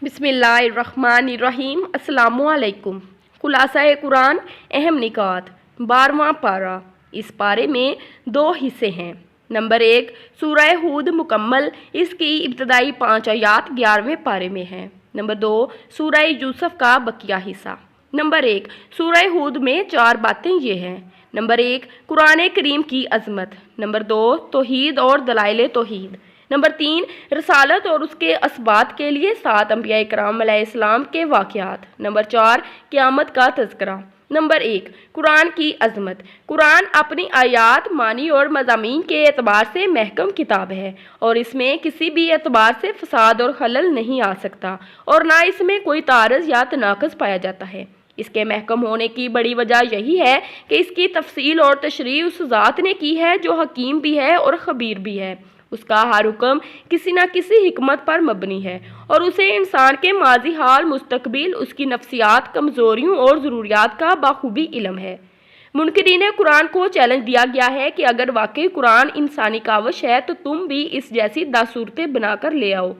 بسم اللہ الرحمن الرحیم۔ السلام علیکم۔ خلاصہ قرآن، اہم نکات، 12واں پارہ۔ اس پارے میں 2 حصے ہیں۔ نمبر 1 سورہ ہود مکمل، اس کی ابتدائی 5 آیات 11ویں پارے میں ہیں۔ نمبر 2 سورہ یوسف کا بقیہ حصہ۔ نمبر 1 سورہ ہود میں 4 باتیں یہ ہیں۔ نمبر 1 قرآن کریم کی عظمت۔ نمبر 2 توحید اور دلائل توحید۔ نمبر 3 رسالت اور اس کے اسبات کے لیے 7 انبیاء کرام علیہ السلام کے واقعات۔ نمبر 4 قیامت کا تذکرہ۔ نمبر 1 قرآن کی عظمت۔ قرآن اپنی آیات، معنی اور مضامین کے اعتبار سے محکم کتاب ہے، اور اس میں کسی بھی اعتبار سے فساد اور خلل نہیں آ سکتا، اور نہ اس میں کوئی تعارض یا تناقض پایا جاتا ہے۔ اس کے محکم ہونے کی بڑی وجہ یہی ہے کہ اس کی تفصیل اور تشریح اس ذات نے کی ہے جو حکیم بھی ہے اور خبیر بھی ہے۔ اس کا ہر حکم کسی نہ کسی حکمت پر مبنی ہے، اور اسے انسان کے ماضی، حال، مستقبل، اس کی نفسیات، کمزوریوں اور ضروریات کا بخوبی علم ہے۔ منکرین قرآن کو چیلنج دیا گیا ہے کہ اگر واقعی قرآن انسانی کاوش ہے تو تم بھی اس جیسی 10 صورتیں بنا کر لے آؤ۔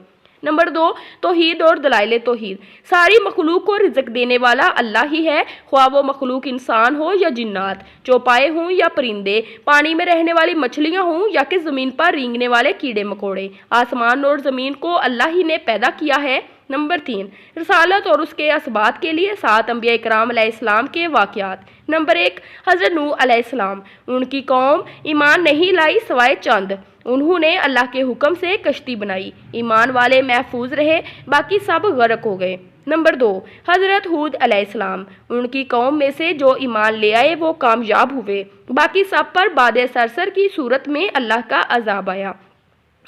نمبر 2 توحید اور دلائل توحید۔ ساری مخلوق کو رزق دینے والا اللہ ہی ہے، خواہ وہ مخلوق انسان ہو یا جنات، چوپائے ہوں یا پرندے، پانی میں رہنے والی مچھلیاں ہوں یا کہ زمین پر رینگنے والے کیڑے مکوڑے۔ آسمان اور زمین کو اللہ ہی نے پیدا کیا ہے۔ نمبر 3 رسالت اور اس کے اسبات کے لیے 7 انبیاء کرام علیہ السلام کے واقعات۔ نمبر 1 حضرت نوح علیہ السلام۔ ان کی قوم ایمان نہیں لائی سوائے چند۔ انہوں نے اللہ کے حکم سے کشتی بنائی، ایمان والے محفوظ رہے، باقی سب غرق ہو گئے۔ نمبر 2 حضرت ہود علیہ السلام۔ ان کی قوم میں سے جو ایمان لے آئے وہ کامیاب ہوئے، باقی سب پر باد سرسر کی صورت میں اللہ کا عذاب آیا۔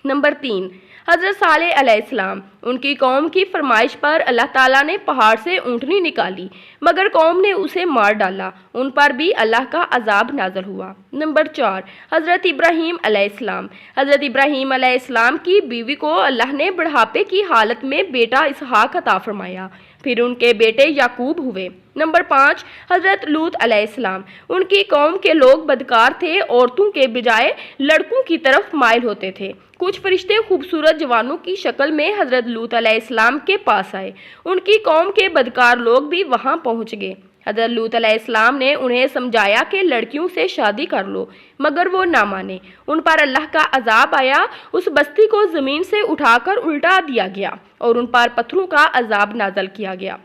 نمبر 3 حضرت صالح علیہ السلام۔ ان کی قوم کی فرمائش پر اللہ تعالیٰ نے پہاڑ سے اونٹنی نکالی، مگر قوم نے اسے مار ڈالا، ان پر بھی اللہ کا عذاب نازل ہوا۔ نمبر 4 حضرت ابراہیم علیہ السلام۔ حضرت ابراہیم علیہ السلام کی بیوی کو اللہ نے بڑھاپے کی حالت میں بیٹا اسحاق عطا فرمایا، پھر ان کے بیٹے یعقوب ہوئے۔ نمبر 5 حضرت لوط علیہ السلام۔ ان کی قوم کے لوگ بدکار تھے، عورتوں کے بجائے لڑکوں کی طرف مائل ہوتے تھے۔ کچھ فرشتے خوبصورت جوانوں کی شکل میں حضرت لوط علیہ السلام کے پاس آئے، ان کی قوم کے بدکار لوگ بھی وہاں پہنچ گئے۔ حضرت لوط علیہ السلام نے انہیں سمجھایا کہ لڑکیوں سے شادی کر لو، مگر وہ نہ مانے۔ ان پر اللہ کا عذاب آیا، اس بستی کو زمین سے اٹھا کر الٹا دیا گیا اور ان پر پتھروں کا عذاب نازل کیا گیا۔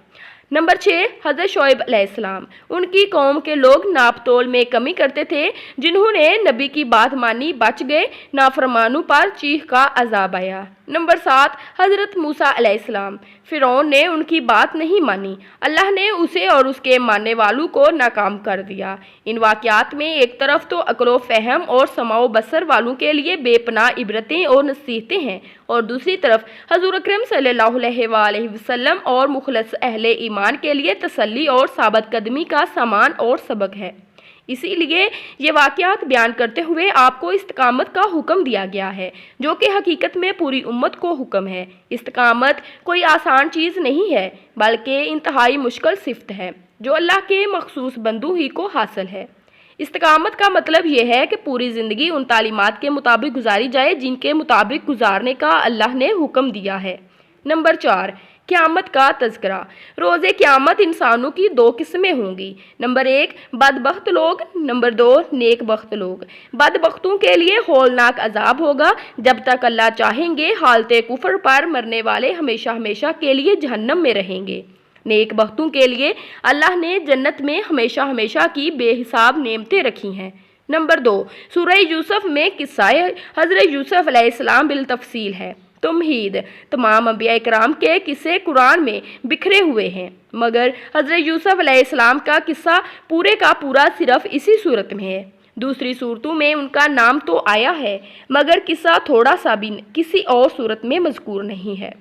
نمبر 6 حضرت شعیب علیہ السلام۔ ان کی قوم کے لوگ ناپ تول میں کمی کرتے تھے، جنہوں نے نبی کی بات مانی بچ گئے، نافرمانوں پر چیخ کا عذاب آیا۔ نمبر 7 حضرت موسیٰ علیہ السلام۔ فرعون نے ان کی بات نہیں مانی، اللہ نے اسے اور اس کے ماننے والوں کو ناکام کر دیا۔ ان واقعات میں ایک طرف تو عقل و فہم اور سمع و بصر والوں کے لیے بے پناہ عبرتیں اور نصیحتیں ہیں، اور دوسری طرف حضور اکرم صلی اللہ علیہ وآلہ وسلم اور مخلص اہل ایمان کے لیے تسلی اور ثابت قدمی کا سامان اور سبق ہے۔ اسی لیے یہ واقعات بیان کرتے ہوئے آپ کو استقامت کا حکم دیا گیا ہے، جو کہ حقیقت میں پوری امت کو حکم ہے۔ استقامت کوئی آسان چیز نہیں ہے، بلکہ انتہائی مشکل صفت ہے، جو اللہ کے مخصوص بندوں ہی کو حاصل ہے۔ استقامت کا مطلب یہ ہے کہ پوری زندگی ان تعلیمات کے مطابق گزاری جائے جن کے مطابق گزارنے کا اللہ نے حکم دیا ہے۔ نمبر 4 قیامت کا تذکرہ۔ روز قیامت انسانوں کی 2 قسمیں ہوں گی۔ نمبر 1 بدبخت لوگ، نمبر 2 نیک بخت لوگ۔ بدبختوں کے لیے ہولناک عذاب ہوگا، جب تک اللہ چاہیں گے حالت کفر پر مرنے والے ہمیشہ ہمیشہ کے لیے جہنم میں رہیں گے۔ نیک بختوں کے لیے اللہ نے جنت میں ہمیشہ ہمیشہ کی بے حساب نعمتیں رکھی ہیں۔ نمبر 2 سورہ یوسف میں قصہ حضرت یوسف علیہ السلام بالتفصیل ہے۔ تمہید۔ تمام انبیاء کرام کے قصے قرآن میں بکھرے ہوئے ہیں، مگر حضرت یوسف علیہ السلام کا قصہ پورے کا پورا صرف اسی صورت میں ہے۔ دوسری صورتوں میں ان کا نام تو آیا ہے، مگر قصہ تھوڑا سا بھی کسی اور صورت میں مذکور نہیں ہے۔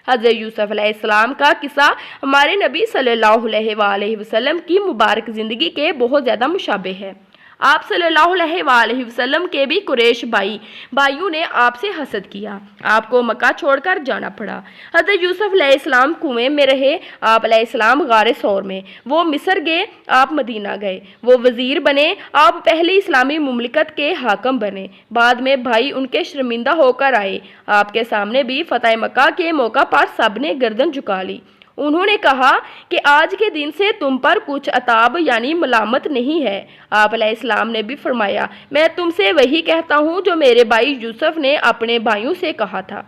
حضرت یوسف علیہ السلام کا قصہ ہمارے نبی صلی اللہ علیہ وآلہ وسلم کی مبارک زندگی کے بہت زیادہ مشابہ ہے۔ آپ صلی اللہ علیہ وسلم کے بھی قریش بھائیوں نے آپ سے حسد کیا، آپ کو مکہ چھوڑ کر جانا پڑا۔ حضرت یوسف علیہ السلام کنویں میں رہے، آپ علیہ السلام غار ثور میں، وہ مصر گئے، آپ مدینہ گئے، وہ وزیر بنے، آپ پہلی اسلامی مملکت کے حاکم بنے، بعد میں بھائی ان کے شرمندہ ہو کر آئے، آپ کے سامنے بھی فتح مکہ کے موقع پر سب نے گردن جھکا لی۔ انہوں نے کہا کہ آج کے دن سے تم پر کچھ عتاب یعنی ملامت نہیں ہے۔ آپ علیہ السلام نے بھی فرمایا، میں تم سے وہی کہتا ہوں جو میرے بھائی یوسف نے اپنے بھائیوں سے کہا تھا۔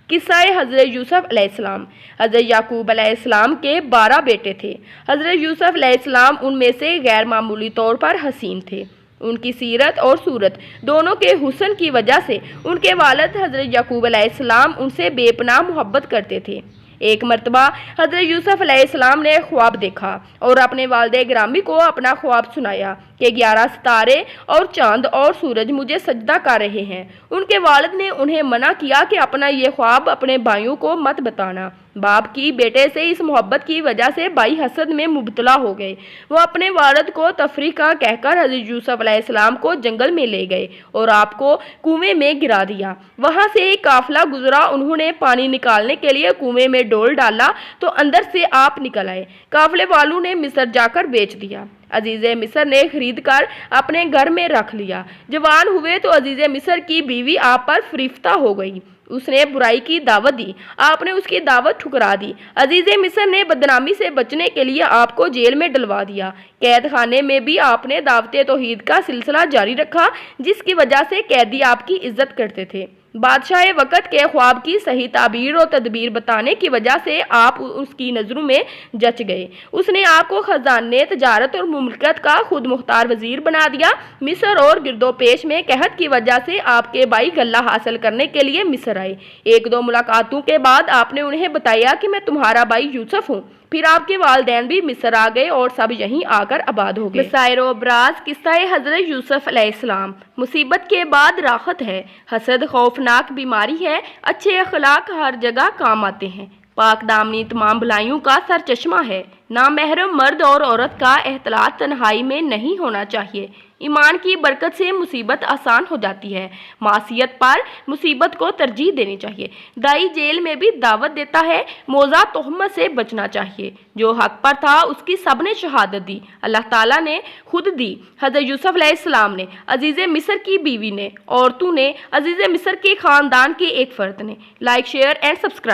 قصہ حضرت یوسف علیہ السلام۔ حضرت یعقوب علیہ السلام کے 12 بیٹے تھے۔ حضرت یوسف علیہ السلام ان میں سے غیر معمولی طور پر حسین تھے۔ ان کی سیرت اور صورت دونوں کے حسن کی وجہ سے ان کے والد حضرت یعقوب علیہ السلام ان سے بے پناہ محبت کرتے تھے۔ ایک مرتبہ حضرت یوسف علیہ السلام نے خواب دیکھا اور اپنے والد گرامی کو اپنا خواب سنایا کہ 11 ستارے اور چاند اور سورج مجھے سجدہ کر رہے ہیں۔ ان کے والد نے انہیں منع کیا کہ اپنا یہ خواب اپنے بھائیوں کو مت بتانا۔ باپ کی بیٹے سے اس محبت کی وجہ سے بھائی حسد میں مبتلا ہو گئے۔ وہ اپنے والد کو تفریح کا کہہ کر حضرت یوسف علیہ السلام کو جنگل میں لے گئے اور آپ کو کنویں میں گرا دیا۔ وہاں سے ایک قافلہ گزرا، انہوں نے پانی نکالنے کے لیے کنویں میں ڈول ڈالا تو اندر سے آپ نکل آئے۔ قافلے والوں نے مصر جا کر بیچ دیا۔ عزیز مصر نے خرید کر اپنے گھر میں رکھ لیا۔ جوان ہوئے تو عزیز مصر کی بیوی آپ پر فریفتہ ہو گئی۔ اس نے برائی کی دعوت دی، آپ نے اس کی دعوت ٹھکرا دی۔ عزیز مصر نے بدنامی سے بچنے کے لیے آپ کو جیل میں ڈلوا دیا۔ قید خانے میں بھی آپ نے دعوت توحید کا سلسلہ جاری رکھا، جس کی وجہ سے قیدی آپ کی عزت کرتے تھے۔ بادشاہ وقت کے خواب کی صحیح تعبیر و تدبیر بتانے کی وجہ سے آپ اس کی نظروں میں جچ گئے۔ اس نے آپ کو خزانے، تجارت اور مملکت کا خود مختار وزیر بنا دیا۔ مصر اور گرد و پیش میں قحط کی وجہ سے آپ کے بھائی غلہ حاصل کرنے کے لیے مصر آئے۔ ایک دو ملاقاتوں کے بعد آپ نے انہیں بتایا کہ میں تمہارا بھائی یوسف ہوں۔ پھر آپ کے والدین بھی مصر آ گئے اور سب یہیں آ کر آباد ہو گئے۔ مسائر و ابراز قصہ حضرت یوسف علیہ السلام۔ مصیبت کے بعد راحت ہے۔ حسد خوفناک بیماری ہے، اچھے اخلاق ہر جگہ کام آتے ہیں۔ پاک دامنی تمام بھلائیوں کا سر چشمہ ہے۔ نامحرم مرد اور عورت کا اختلاط تنہائی میں نہیں ہونا چاہیے۔ ایمان کی برکت سے مصیبت آسان ہو جاتی ہے۔ معصیت پر مصیبت کو ترجیح دینی چاہیے۔ دائی جیل میں بھی دعوت دیتا ہے، موضع تہمت سے بچنا چاہیے۔ جو حق پر تھا اس کی سب نے شہادت دی، اللہ تعالیٰ نے خود دی۔ حضرت یوسف علیہ السلام نے، عزیز مصر کی بیوی نے، عورتوں نے، عزیز مصر کے خاندان کے ایک فرد نے۔ Like, share and subscribe.